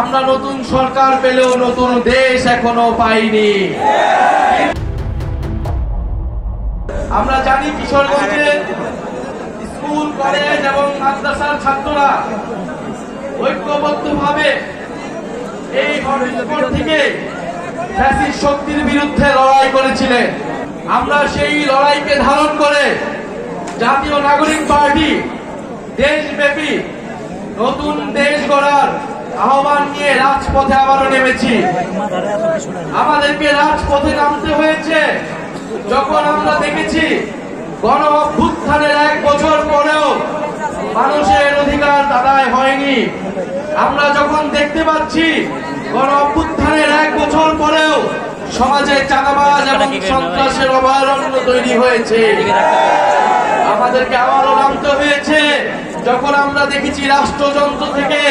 আমরা নতুন সরকার পেলেও নতুন দেশ এখনো পাইনি। আমরা জানি কিশোরগঞ্জের স্কুল, কলেজ এবং মাদ্রাসার ছাত্ররা ঐক্যবদ্ধভাবে এই হটস্পট থেকে ফ্যাসিস্ট শক্তির বিরুদ্ধে লড়াই করেছিলেন। আমরা সেই লড়াইকে ধারণ করে জাতীয় নাগরিক পার্টি দেশব্যাপী নতুন দেশ গড়ার আহ্বান নিয়ে রাজপথে আবারও নেমেছি। আমাদেরকে রাজপথে নামতে হয়েছে যখন আমরা দেখেছি গণ অভ্যুত্থানের 1 বছর পরেও মানুষের অধিকার আদায় হয়নি। আমরা যখন দেখতে পাচ্ছি গণ অভ্যুত্থানের 1 বছর পরেও সমাজে চাঁদাবাজ এবং সন্ত্রাসের অভয়ারণ্য তৈরি হয়েছে। আমাদেরকে আবারও নামতে হয়েছে যখন আমরা দেখেছি রাষ্ট্রযন্ত্র থেকে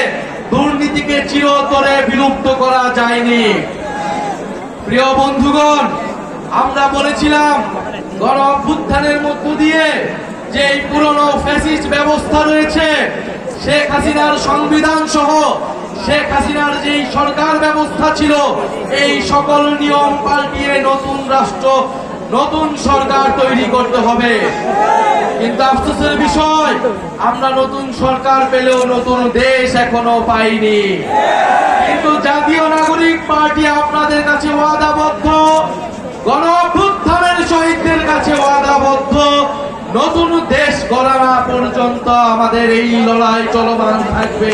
দুর্নীতিকে চিরতরে বিলুপ্ত করা যায়নি। প্রিয় বন্ধুগণ, আমরা বলেছিলাম গণ অভ্যুত্থানের মধ্য দিয়ে যে এই পুরনো ফ্যাসিস্ট ব্যবস্থা রয়েছে, শেখ হাসিনার সংবিধান সহ শেখ হাসিনার যেই সরকার ব্যবস্থা ছিল, এই সকল নিয়ম পাল্টিয়ে নতুন রাষ্ট্র, নতুন সরকার তৈরি করতে হবে। কিন্তু আফসোসের বিষয়, আমরা নতুন সরকার পেলেও নতুন দেশ এখনো পাইনি। কিন্তু জাতীয় নাগরিক পার্টি আপনাদের কাছে ওয়াদাবদ্ধ, গণ অভ্যুত্থানের শহীদদের কাছে ওয়াদাবদ্ধ, নতুন দেশ গড়া না পর্যন্ত আমাদের এই লড়াই চলমান থাকবে।